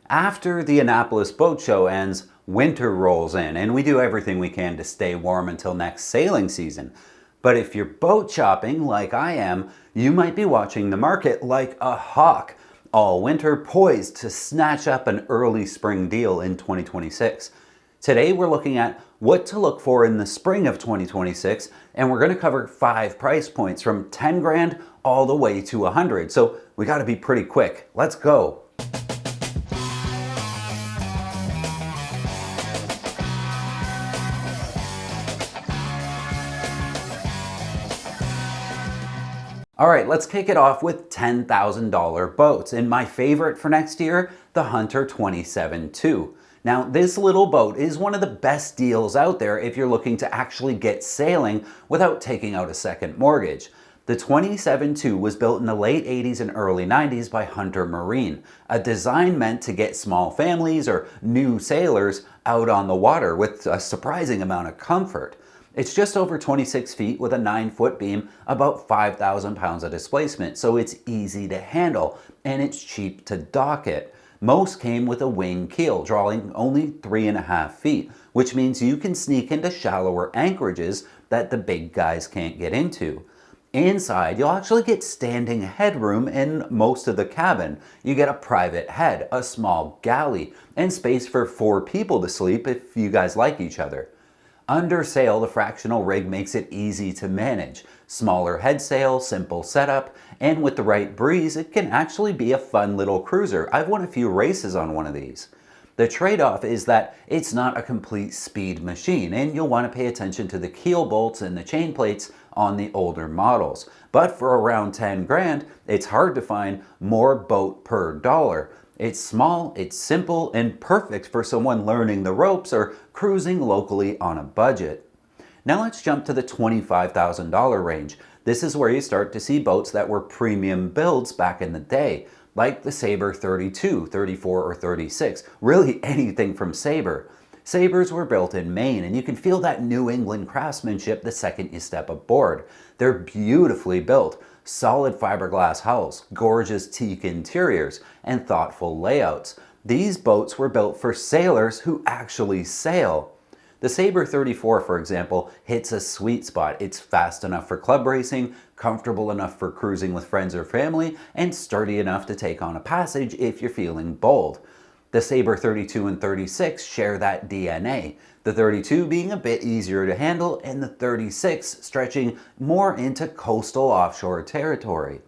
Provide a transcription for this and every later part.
After the Annapolis Boat Show ends, winter rolls in, and we do everything we can to stay warm until next sailing season. But if you're boat shopping like I am, you might be watching the market like a hawk, all winter poised to snatch up an early spring deal in 2026. Today we're looking at what to look for in the spring of 2026, and we're going to cover 5 price points from 10 grand all the way to 100. So we got to be pretty quick. Let's go. All right, let's kick it off with $10,000 boats. And my favorite for next year, the Hunter 27-2. Now, this little boat is one of the best deals out there if you're looking to actually get sailing without taking out a second mortgage. The 27-2 was built in the late 80s and early 90s by Hunter Marine, a design meant to get small families or new sailors out on the water with a surprising amount of comfort. It's just over 26 feet with a 9-foot beam, about 5,000 pounds of displacement, so it's easy to handle and it's cheap to dock it. Most came with a wing keel, drawing only 3.5 feet, which means you can sneak into shallower anchorages that the big guys can't get into. Inside, you'll actually get standing headroom in most of the cabin. You get a private head, a small galley, and space for 4 people to sleep if you guys like each other. Under sail, the fractional rig makes it easy to manage. Smaller head sail, simple setup, and with the right breeze, it can actually be a fun little cruiser. I've won a few races on one of these. The trade-off is that it's not a complete speed machine, and you'll want to pay attention to the keel bolts and the chain plates on the older models. But for around 10 grand, it's hard to find more boat per dollar. It's small, it's simple, and perfect for someone learning the ropes or cruising locally on a budget. Now let's jump to the $25,000 range. This is where you start to see boats that were premium builds back in the day, like the Sabre 32, 34, or 36, really anything from Sabre. Sabres were built in Maine, and you can feel that New England craftsmanship the second you step aboard. They're beautifully built. Solid fiberglass hulls, gorgeous teak interiors, and thoughtful layouts. These boats were built for sailors who actually sail. The Sabre 34, for example, hits a sweet spot. It's fast enough for club racing, comfortable enough for cruising with friends or family, and sturdy enough to take on a passage if you're feeling bold. The Sabre 32 and 36 share that DNA, the 32 being a bit easier to handle and the 36 stretching more into coastal offshore territory.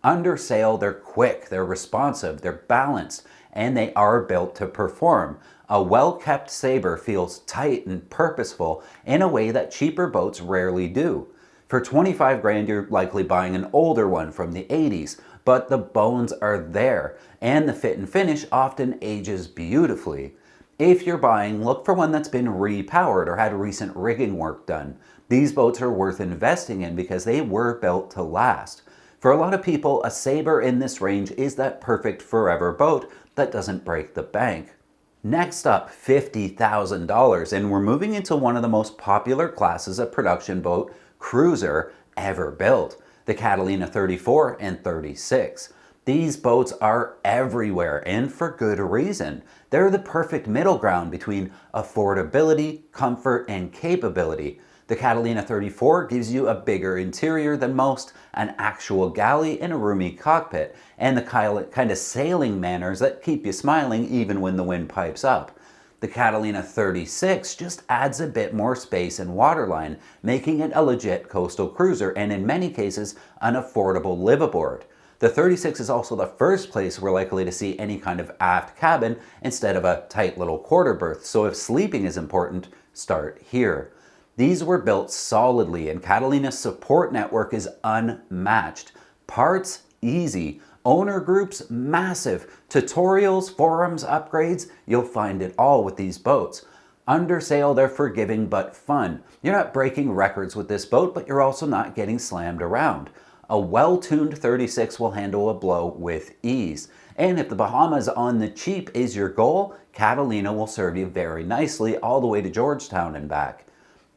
Under sail, they're quick, they're responsive, they're balanced, and they are built to perform. A well-kept Sabre feels tight and purposeful in a way that cheaper boats rarely do. For 25 grand, you're likely buying an older one from the 80s, but the bones are there, and the fit and finish often ages beautifully. If you're buying, look for one that's been repowered or had recent rigging work done. These boats are worth investing in because they were built to last. For a lot of people, a Sabre in this range is that perfect forever boat that doesn't break the bank. Next up, $50,000, and we're moving into one of the most popular classes of production boat cruiser ever built, the Catalina 34 and 36. These boats are everywhere, and for good reason. They're the perfect middle ground between affordability, comfort, and capability. The Catalina 34 gives you a bigger interior than most, an actual galley, and a roomy cockpit, and the kind of sailing manners that keep you smiling even when the wind pipes up. The Catalina 36 just adds a bit more space and waterline, making it a legit coastal cruiser and in many cases an affordable liveaboard. The 36 is also the first place we're likely to see any kind of aft cabin instead of a tight little quarter berth, so if sleeping is important, start here. These were built solidly, and Catalina's support network is unmatched. Parts, easy. Owner groups, massive. Tutorials, forums, upgrades, you'll find it all with these boats. Under sail, they're forgiving but fun. You're not breaking records with this boat, but you're also not getting slammed around. A well-tuned 36 will handle a blow with ease. And if the Bahamas on the cheap is your goal, Catalina will serve you very nicely all the way to Georgetown and back.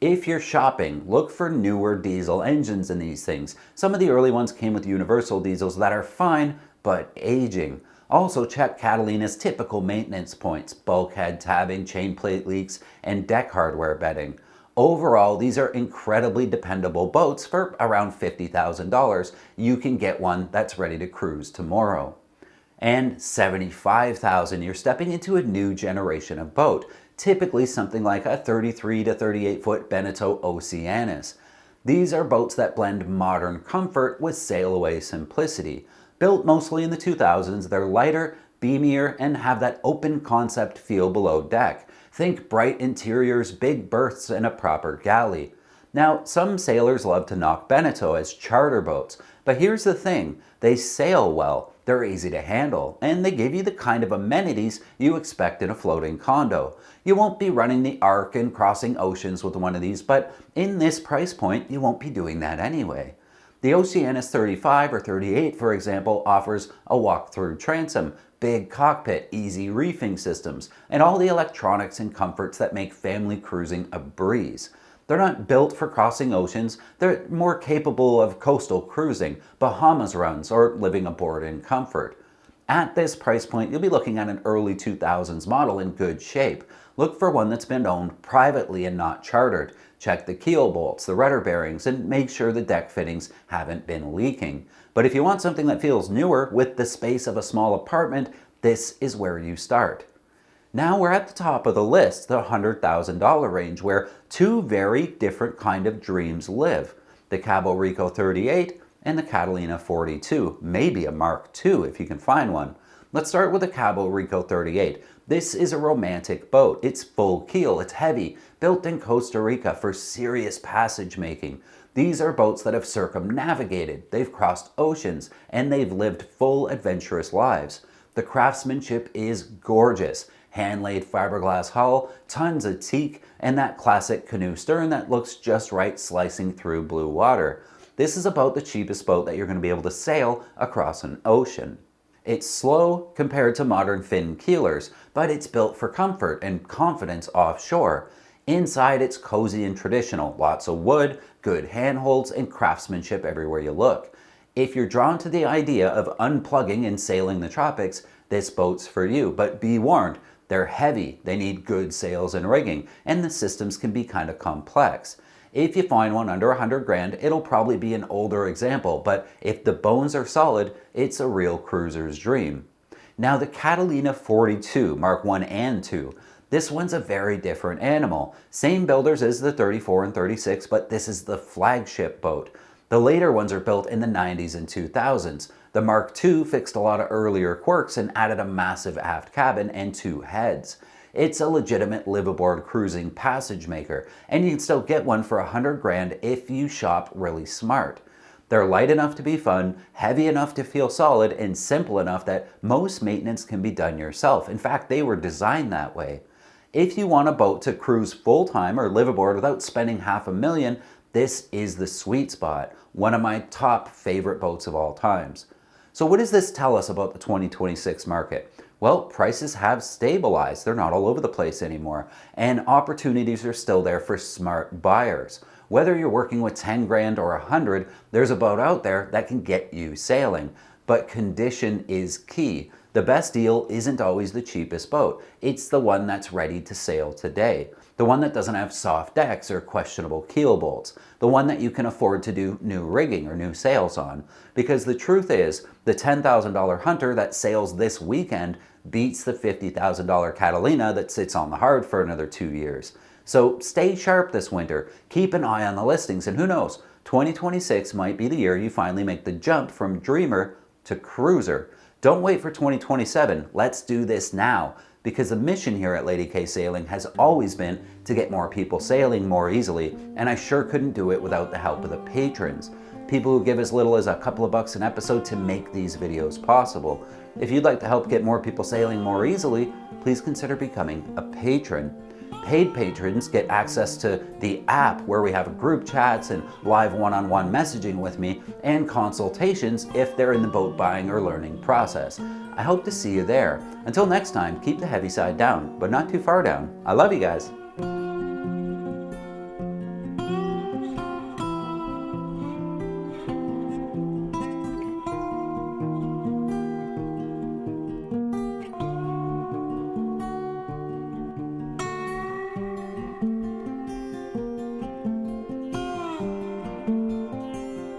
If you're shopping, look for newer diesel engines in these things. Some of the early ones came with universal diesels that are fine, but aging. Also check Catalina's typical maintenance points: bulkhead tabbing, chain plate leaks, and deck hardware bedding. Overall, these are incredibly dependable boats. For around $50,000, you can get one that's ready to cruise tomorrow. And $75,000, you're stepping into a new generation of boat, typically something like a 33 to 38 foot Beneteau Oceanis. These are boats that blend modern comfort with sail-away simplicity. Built mostly in the 2000s, they're lighter, beamier, and have that open concept feel below deck. Think bright interiors, big berths, and a proper galley. Now, some sailors love to knock Beneteau as charter boats, but here's the thing: they sail well, they're easy to handle, and they give you the kind of amenities you expect in a floating condo. You won't be running the Ark and crossing oceans with one of these, but in this price point, you won't be doing that anyway. The Oceanis 35 or 38, for example, offers a walk-through transom, big cockpit, easy reefing systems, and all the electronics and comforts that make family cruising a breeze. They're not built for crossing oceans, they're more capable of coastal cruising, Bahamas runs, or living aboard in comfort. At this price point, you'll be looking at an early 2000s model in good shape. Look for one that's been owned privately and not chartered. Check the keel bolts, the rudder bearings, and make sure the deck fittings haven't been leaking. But if you want something that feels newer with the space of a small apartment, this is where you start. Now we're at the top of the list, the $100,000 range, where two very different kind of dreams live. The Cabo Rico 38 and the Catalina 42, maybe a Mark II if you can find one. Let's start with the Cabo Rico 38. This is a romantic boat. It's full keel, it's heavy, built in Costa Rica for serious passage making. These are boats that have circumnavigated, they've crossed oceans, and they've lived full adventurous lives. The craftsmanship is gorgeous. Hand-laid fiberglass hull, tons of teak, and that classic canoe stern that looks just right slicing through blue water. This is about the cheapest boat that you're going to be able to sail across an ocean. It's slow compared to modern fin keelers, but it's built for comfort and confidence offshore. Inside, it's cozy and traditional, lots of wood, good handholds, and craftsmanship everywhere you look. If you're drawn to the idea of unplugging and sailing the tropics, this boat's for you, but be warned, they're heavy, they need good sails and rigging, and the systems can be kind of complex. If you find one under $100,000, it'll probably be an older example, but if the bones are solid, it's a real cruiser's dream. Now the Catalina 42, Mark I and II. This one's a very different animal. Same builders as the 34 and 36, but this is the flagship boat. The later ones are built in the 90s and 2000s. The Mark II fixed a lot of earlier quirks and added a massive aft cabin and two heads. It's a legitimate liveaboard cruising passage maker, and you can still get one for $100,000 if you shop really smart. They're light enough to be fun, heavy enough to feel solid, and simple enough that most maintenance can be done yourself. In fact, they were designed that way. If you want a boat to cruise full-time or live aboard without spending $500,000, this is the sweet spot, one of my top favorite boats of all times. So what does this tell us about the 2026 market? Well, prices have stabilized. They're not all over the place anymore, and opportunities are still there for smart buyers. Whether you're working with $10,000 or $100,000, there's a boat out there that can get you sailing. But condition is key. The best deal isn't always the cheapest boat. It's the one that's ready to sail today. The one that doesn't have soft decks or questionable keel bolts. The one that you can afford to do new rigging or new sails on. Because the truth is, the $10,000 Hunter that sails this weekend beats the $50,000 Catalina that sits on the hard for another 2 years. So stay sharp this winter. Keep an eye on the listings, and who knows, 2026 might be the year you finally make the jump from dreamer to cruiser. Don't wait for 2027. Let's do this now. Because the mission here at Lady K Sailing has always been to get more people sailing more easily, and I sure couldn't do it without the help of the patrons. People who give as little as a couple of bucks an episode to make these videos possible. If you'd like to help get more people sailing more easily, please consider becoming a patron. Paid patrons get access to the app where we have group chats and live one-on-one messaging with me and consultations if they're in the boat buying or learning process. I hope to see you there. Until next time, keep the heavy side down, but not too far down. I love you guys.